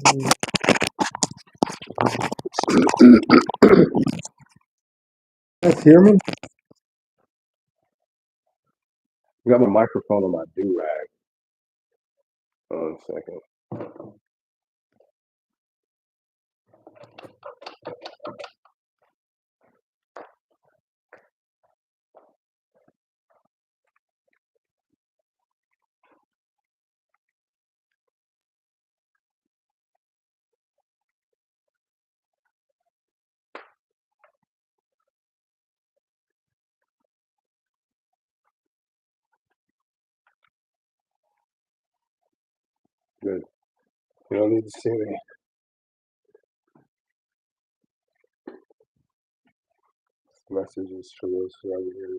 guys hear me? I got my microphone on my do-rag. Hold on a second. Good. You don't need to see me. Messages for those who are here.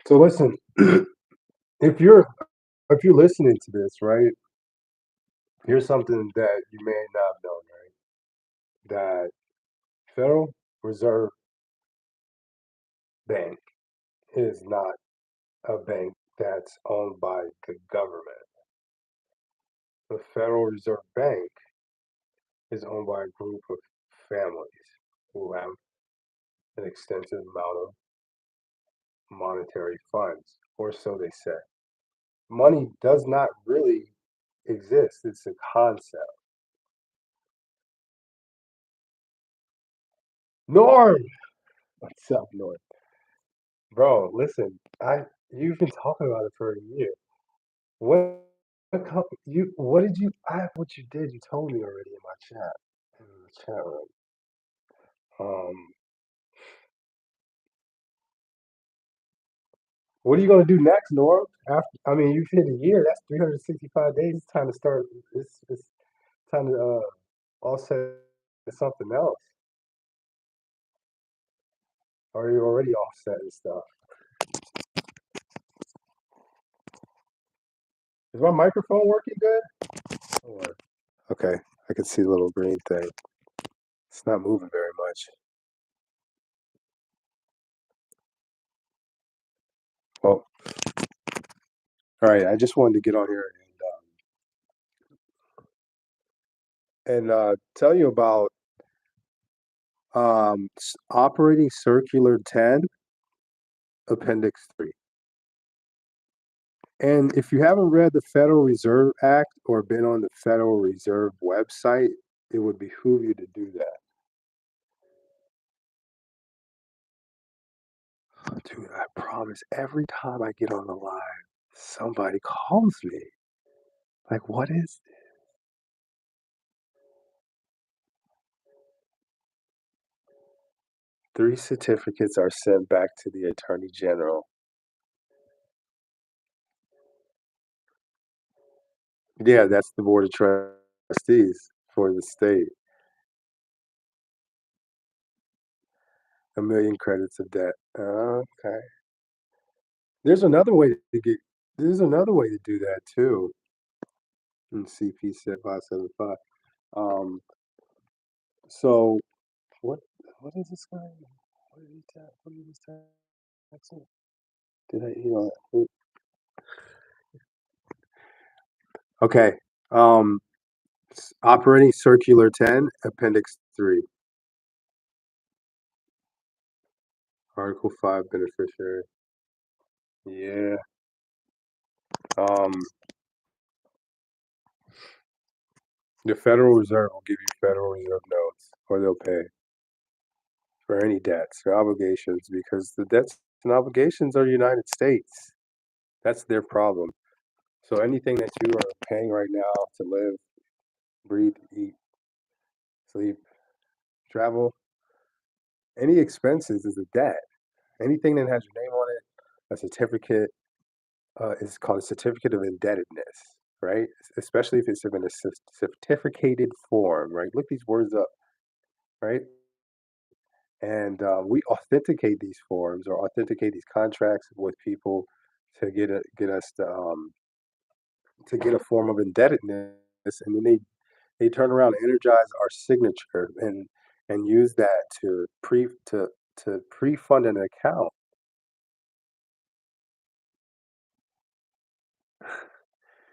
So listen, if you're listening to this, right, here's something that you may not have known, right? That Federal Reserve Bank is not a bank that's owned by the government. The Federal Reserve Bank is owned by a group of families who have an extensive amount of monetary funds, or so they say. Money does not really exist, it's a concept. Norm! What's up, Norm? Bro, listen, you've been talking about it for a year. What what did you what you did, you told me already in my chat. In the chat room. Um what are you gonna do next, Norm? After you've hit a year, that's 365 days. It's time to start it's time to offset something else. Or are you already offset and stuff? Is my microphone working good? Or, okay, I can see the little green thing. It's not moving very much. Well, all right. I just wanted to get on here and tell you about operating circular 10, appendix 3. And if you haven't read the Federal Reserve Act or been on the Federal Reserve website, it would behoove you to do that. Oh, dude, I promise every time I get on the line, somebody calls me. Like, what is this? Three certificates are sent back to the Attorney General. Yeah, that's the Board of Trustees for the state. 1 million credits of debt. Okay. There's another way to get. There's another way to do that too. In CP 575. Um. So what? What is this guy? What did he tell? What did he text me? Did I? Okay. Um. Operating Circular 10, Appendix 3, Article 5, beneficiary. Yeah. Um. The Federal Reserve will give you Federal Reserve notes, or they'll pay for any debts or obligations because the debts and obligations are the United States. That's their problem. So anything that you are paying right now to live, breathe, eat, sleep, travel, any expenses is a debt. Anything that has your name on it, a certificate, is called a certificate of indebtedness, right? Especially if it's in a certificated form, right? Look these words up, right? And we authenticate these forms or authenticate these contracts with people to get us to get a form of indebtedness, and then they turn around and energize our signature and use that to to pre-fund an account.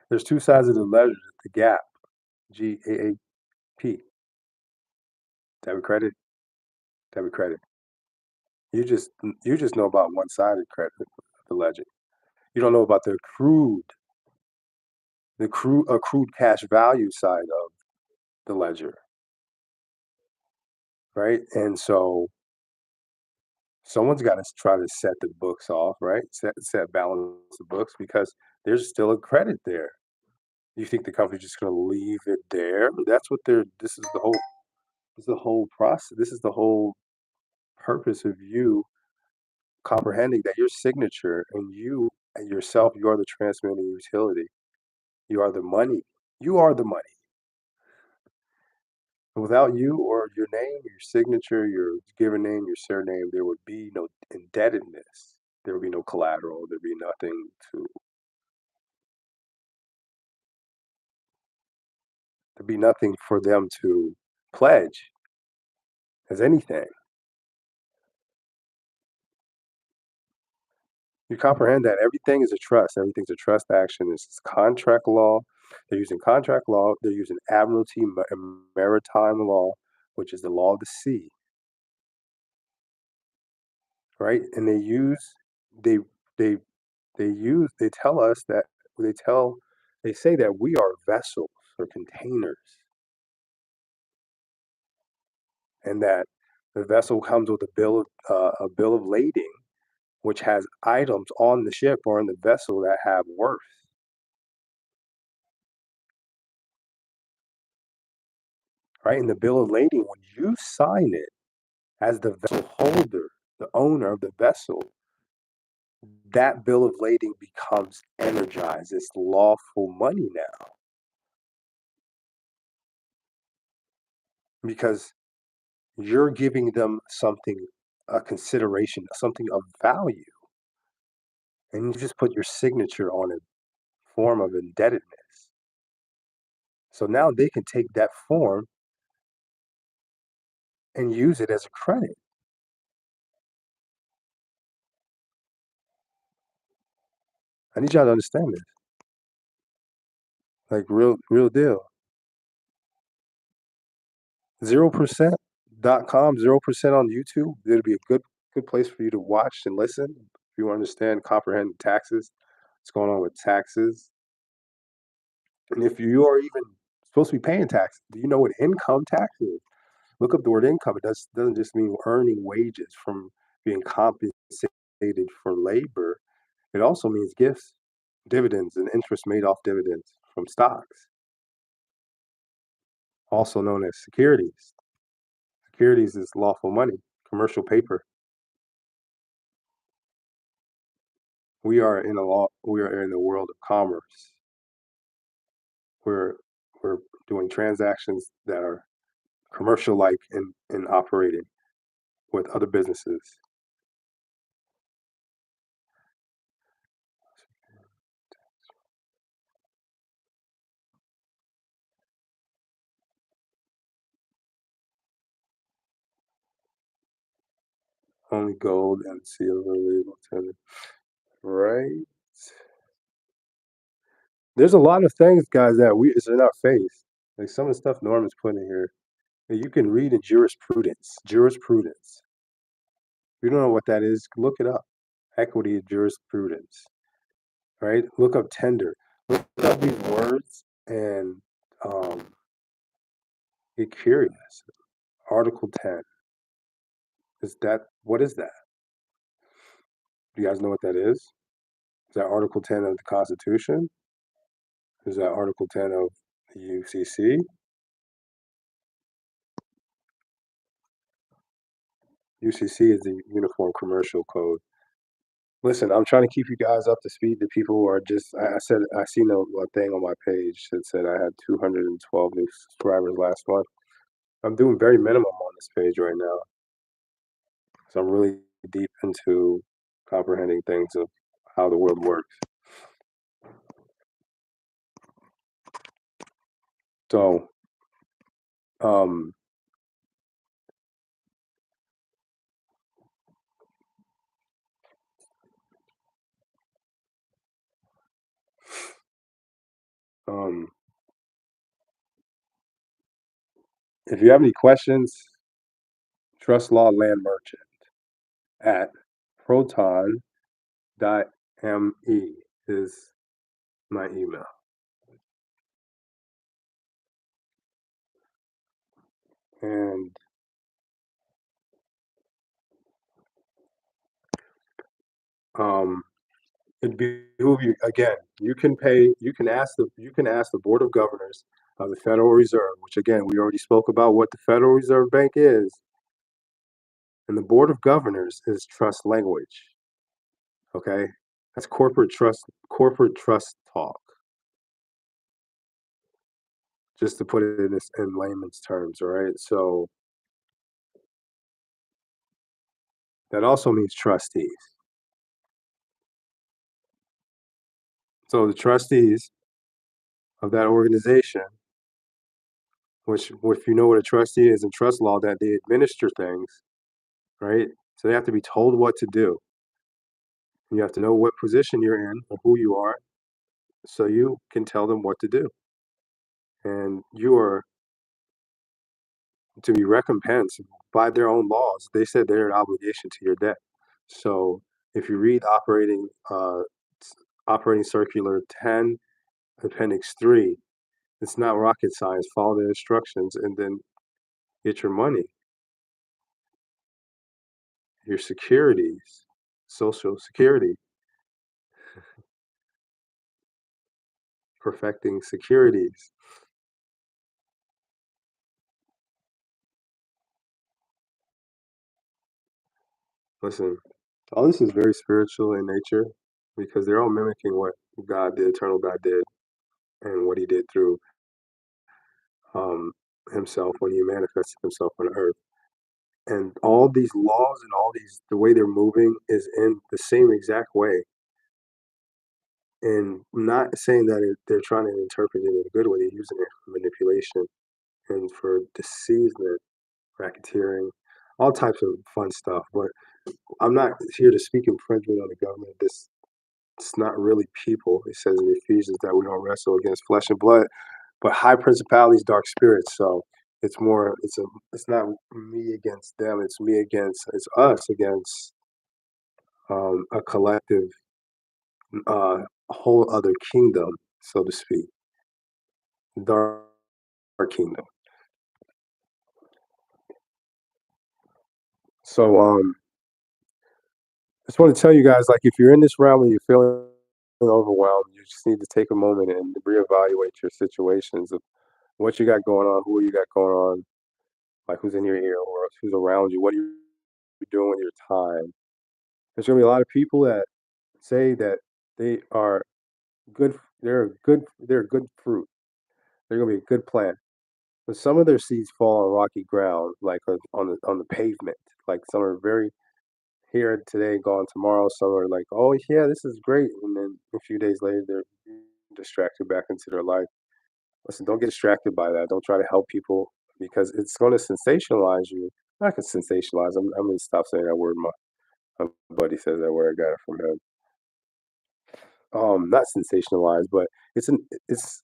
There's two sides of the ledger, the gap, GAAP, debit credit, debit credit. You just you just know about one side of credit, the ledger. You don't know about the accrued cash value side of the ledger, right? And so someone's got to try to set the books off, right? Set balance the books because there's still a credit there. You think the company's just going to leave it there? That's what they're. This is the whole process. This is the whole purpose of you comprehending that your signature and you and yourself, you are the transmitting utility. You are the money. You are the money. And without you or your name, your signature, your given name, your surname, there would be no indebtedness. There would be no collateral. There'd be nothing to. There'd be nothing for them to pledge as anything. You comprehend that everything is a trust. Everything's a trust action. This is contract law. They're using contract law. They're using admiralty and maritime law, which is the law of the sea, right? And they they they tell us that they tell they say that we are vessels or containers, and that the vessel comes with a bill of lading, which has items on the ship or in the vessel that have worth, right? And the bill of lading, when you sign it as the vessel holder, the owner of the vessel, that bill of lading becomes energized. It's lawful money now because you're giving them something, a consideration, something of value, and you just put your signature on a form of indebtedness. So now they can take that form and use it as a credit. I need y'all to understand this, like real deal. 0%.com, 0% on YouTube. It'll be a good place for you to watch and listen if you understand, comprehend taxes, what's going on with taxes, and if you are even supposed to be paying taxes. Do you know what income tax is? Look up the word income. Doesn't just mean earning wages from being compensated for labor. It also means gifts, dividends, and interest made off dividends from stocks, also known as securities. Securities is lawful money, commercial paper. We are in the world of commerce. We're we're doing transactions that are commercial like in operating with other businesses. Only gold and silver legal tender. Right? There's a lot of things, guys, that we it's in our face. Like some of the stuff Norm is putting here. And you can read in jurisprudence. Jurisprudence. If you don't know what that is, look it up. Equity jurisprudence. Right? Look up tender. Look up these words and get curious. Article 10. Is that what is that? Do you guys know what that is? Is that Article 10 of the Constitution? Is that Article 10 of the UCC? UCC is the Uniform Commercial Code. Listen, I'm trying to keep you guys up to speed. The people who are just, I said, I seen a thing on my page that said I had 212 new subscribers last month. I'm doing very minimum on this page right now. So I'm really deep into comprehending things of how the world works. So, um, Um, if you have any questions, Trust Law Land Merchant at proton.me is my email. And um, it'd behoove you again. You can ask the Board of Governors of the Federal Reserve, which again we already spoke about what the Federal Reserve Bank is, and the Board of Governors is trust language. Okay, that's corporate trust talk. Just to put it in layman's terms, all right? So that also means trustees. So the trustees of that organization, which if you know what a trustee is in trust law, that they administer things, right? So they have to be told what to do. You have to know what position you're in or who you are, so you can tell them what to do. And you are to be recompensed by their own laws. They said they're an obligation to your debt. So if you read operating circular 10 appendix 3, it's not rocket science. Follow the instructions and then get your money, your securities, social security, perfecting securities. Listen, all this is very spiritual in nature because they're all mimicking what God, the eternal God, did and what he did through um, himself when he manifested himself on earth. And all these laws and all these, the way they're moving is in the same exact way. And I'm not saying that they're trying to interpret it in a good way. They're using it for manipulation and for deceivement, racketeering, all types of fun stuff. But I'm not here to speak infringement on the government. It's not really people. It says in Ephesians that we don't wrestle against flesh and blood, but high principalities, dark spirits. So it's not me against them. It's us against a collective, whole other kingdom, so to speak, dark kingdom. So just want to tell you guys, like, if you're in this realm and you're feeling overwhelmed, you just need to take a moment and reevaluate your situations of what you got going on, who you got going on, like who's in your ear or who's around you, what are you doing with your time. There's gonna be a lot of people that say that they are good, they're good fruit. They're gonna be a good plant. But some of their seeds fall on rocky ground, like on the pavement. Like some are very here today, gone tomorrow. Some are like, oh yeah, this is great, and then a few days later they're distracted back into their life. Listen, don't get distracted by that. Don't try to help people because it's going to sensationalize you. Not gonna sensationalize. I'm gonna stop saying that word. My buddy says that word. I got it from him. Not sensationalize, but it's an it's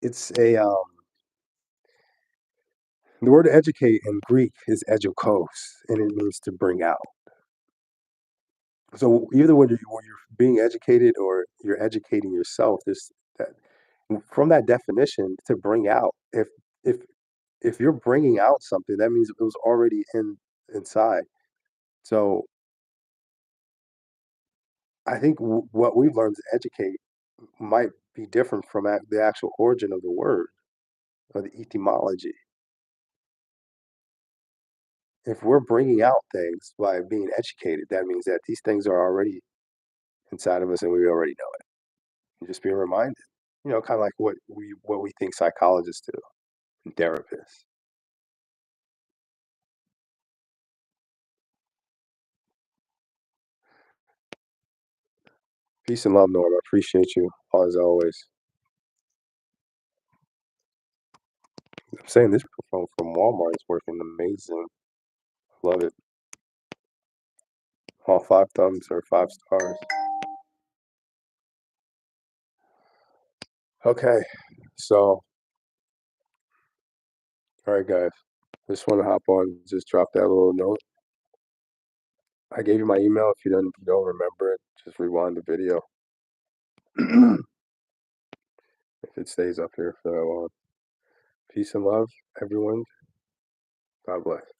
it's a the word educate in Greek is edukos, and it means to bring out. So either when you're being educated or you're educating yourself, there's that from that definition to bring out. If if you're bringing out something, that means it was already inside. So I think what we've learned to educate might be different from the actual origin of the word or the etymology. If we're bringing out things by being educated, that means that these things are already inside of us and we already know it. And just being reminded, kind of like what we think psychologists do and therapists. Peace and love, Norm. I appreciate you as always. I'm saying this phone from Walmart is working amazing. Love it. All five thumbs or 5 stars. Okay, so all right, guys. Just want to hop on, just drop that little note. I gave you my email. If you don't remember it, just rewind the video. If it stays up here for that long. Peace and love, everyone. God bless.